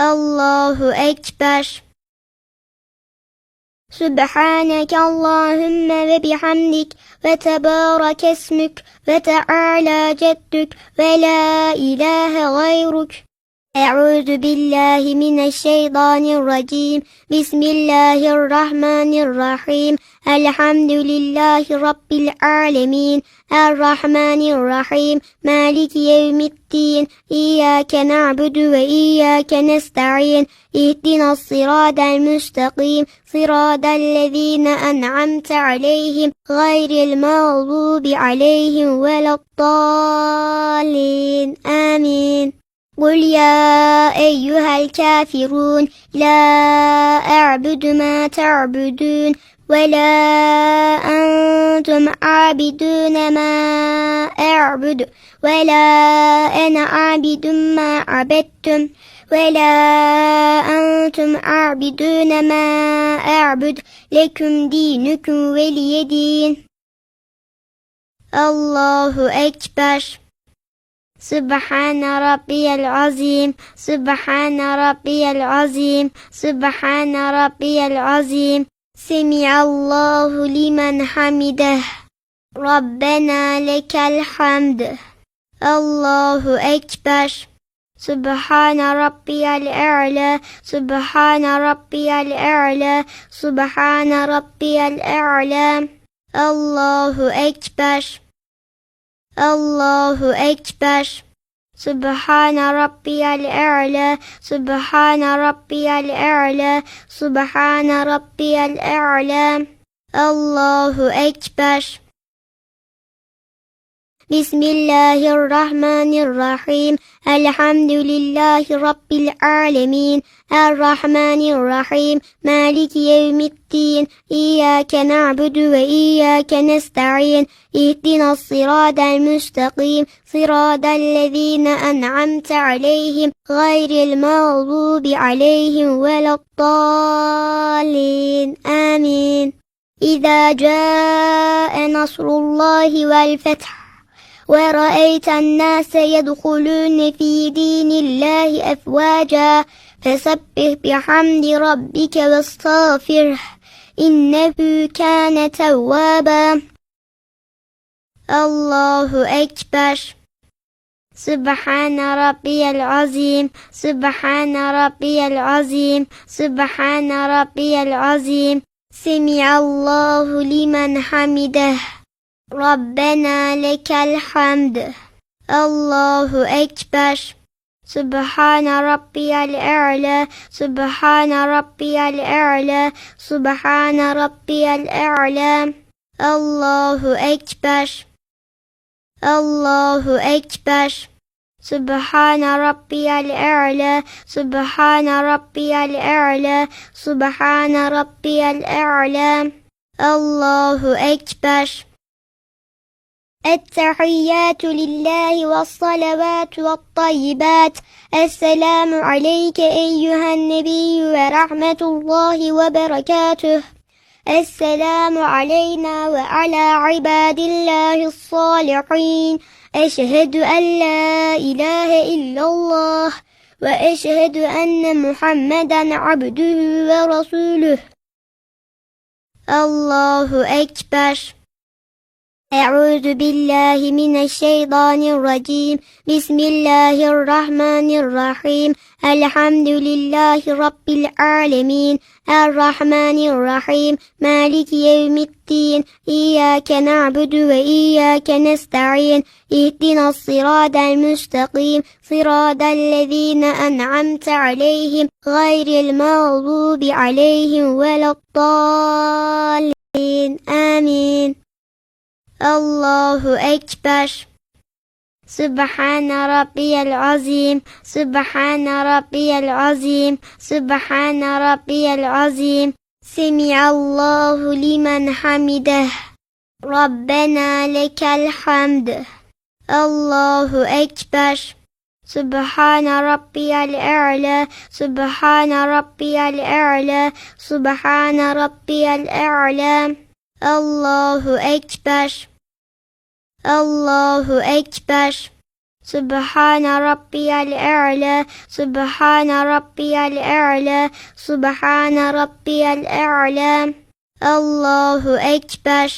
Allahu Ekber. Sübhaneke Allahümme ve bihamdik ve tebârek esmük ve teâlâ ceddük ve la ilahe gayruk. Eûzü billahi mineşşeytanirracim. Bismillahirrahmanirrahim. Elhamdülillahi Rabbil alemin. Errahmanirrahim. Maliki yevmiddin. İyyâke na'budu ve iyyâke nesta'in. İhdinas sıradel müstakim. Sıradellezîne en'amte aleyhim. Gayril mağlubi aleyhim veleddallin. Amin. قُلْ يَا أَيُّهَا الْكَافِرُونَ لَا أَعْبُدُ مَا تَعْبُدُونَ وَلَا أَنْتُمْ عَابِدُونَ مَا أَعْبُدُ وَلَا أَنَا عَابِدٌ مَا عَبَدتُّمْ وَلَا أَنْتُمْ عَابِدُونَ مَا أَعْبُدُ لَكُمْ دِينُكُمْ وَلِيَ دِينِ. Allahu Ekber. Sübhane Rabbiyel Azim, Sübhane Rabbiyel Azim, Sübhane Rabbiyel Azim. Semiallahu limen hamideh. Rabbena lekel hamd. Allahu Ekber. Sübhane Rabbiyel A'la, Sübhane Rabbiyel A'la, Sübhane Rabbiyel A'la. Allahu Ekber. Allahu Ekber. Sübhane Rabbiyel A'la, Sübhane Rabbiyel A'la, Sübhane Rabbiyel A'la. Allahu Ekber. Bismillahirrahmanirrahim. Elhamdülillahi Rabbil alemin. Errahmanirrahim. Maliki yevmiddin. İyyâke na'budu ve iyyâke nesta'in. İhdinas sıradel müstakim. Sıradellezîne en'amte aleyhim. Gayril mağlubi aleyhim veleddallin. Amin. İzâ câe nasrullahi vel feth. وَرَأَيْتَ النَّاسَ يَدْخُلُونَ فِي دِينِ اللَّهِ أَفْوَاجًا فَسَبِّحْ بِحَمْدِ رَبِّكَ وَاسْتَغْفِرْهُ إِنَّهُ كَانَ تَوَّابًا. Allahu Ekber. Sübhane Rabbiyel Azim, Sübhane Rabbiyel Azim, Sübhane Rabbiyel Azim. Semiallahu limen hamideh. Rabbena lekel hamd. Allahu Ekber. Sübhane Rabbiyel A'la, Sübhane Rabbiyel A'la, Sübhane Rabbiyel A'la. Allahu Ekber. Allahu Ekber. Sübhane Rabbiyel A'la, Sübhane Rabbiyel A'la, Sübhane Rabbiyel A'la. Allahu Ekber. التحيات لله والصلوات والطيبات. السلام عليك أيها النبي ورحمة الله وبركاته. السلام علينا وعلى عباد الله الصالحين. أشهد أن لا إله إلا الله وأشهد أن محمدا عبده ورسوله. الله أكبر. أعوذ بالله من الشيطان الرجيم. بسم الله الرحمن الرحيم. الحمد لله رب العالمين. الرحمن الرحيم. مالك يوم الدين. إياك نعبد وإياك نستعين. اهدنا الصراط المستقيم. صراط الذين أنعمت عليهم غير المغضوب عليهم ولا الضالين. آمين. Allahu Ekber. Sübhane Rabbiyel Azim, Sübhane Rabbiyel Azim, Sübhane Rabbiyel Azim. Semiallahu limen hamideh. Rabbena lekel hamd. Allahu Ekber. Sübhane Rabbiyel A'la, Sübhane Rabbiyel A'la, Sübhane Rabbiyel A'la. Allahu Ekber. Allahu Ekber. سبحان ربي الأعلى سبحان ربي الأعلى سبحان ربي الأعلى الله أكبر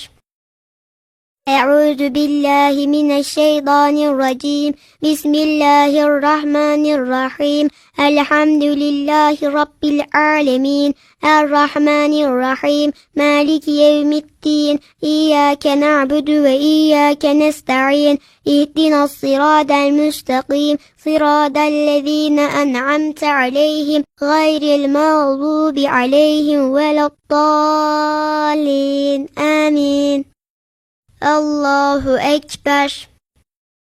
أعوذ بالله من الشيطان الرجيم بسم الله الرحمن الرحيم الحمد لله رب العالمين الرحمن الرحيم مالك يوم الدين إياك نعبد وإياك نستعين اهدنا الصراط المستقيم صراط الذين أنعمت عليهم غير المغضوب عليهم ولا الضالين آمين الله أكبر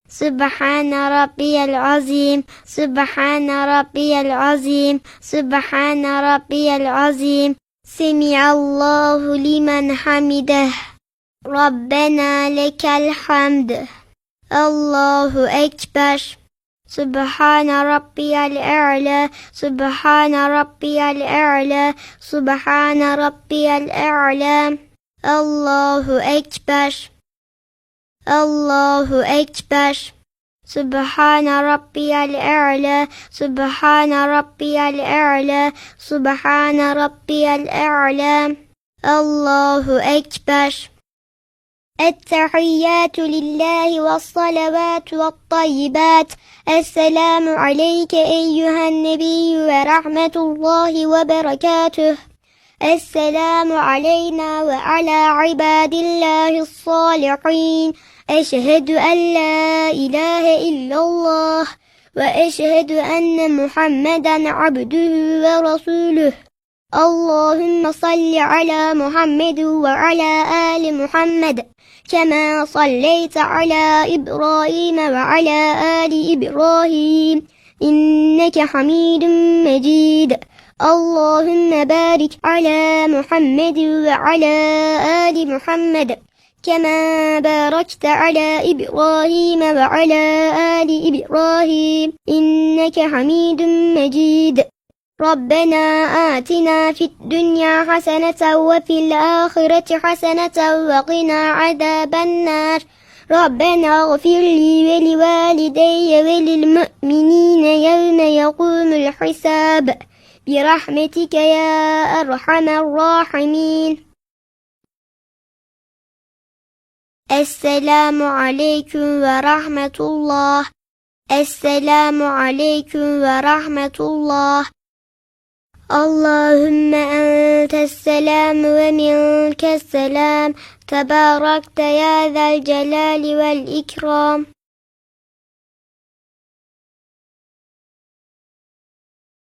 سبحان ربي العظيم سبحان ربي العظيم سبحان ربي العظيم سمع الله لمن حمده ربنا لك الحمد الله أكبر سبحان ربي الأعلى سبحان ربي الأعلى سبحان ربي الأعلى الله أكبر الله أكبر سبحان ربي الأعلى سبحان ربي الأعلى سبحان ربي الأعلى الله أكبر التحيات لله والصلوات والطيبات السلام عليك أيها النبي ورحمة الله وبركاته السلام علينا وعلى عباد الله الصالحين أشهد أن لا إله إلا الله وأشهد أن محمدا عبده ورسوله اللهم صل على محمد وعلى آل محمد كما صليت على إبراهيم وعلى آل إبراهيم إنك حميد مجيد اللهم بارك على محمد وعلى آل محمد كما باركت على إبراهيم وعلى آل إبراهيم إنك حميد مجيد ربنا آتنا في الدنيا حسنة وفي الآخرة حسنة وقنا عذاب النار ربنا اغفر لي ولوالدي وللمؤمنين يوم يقوم الحساب برحمتك يا أرحم الراحمين السلام عليكم ورحمة الله السلام عليكم ورحمة الله اللهم أنت السلام ومنك السلام تباركت يا ذا الجلال والإكرام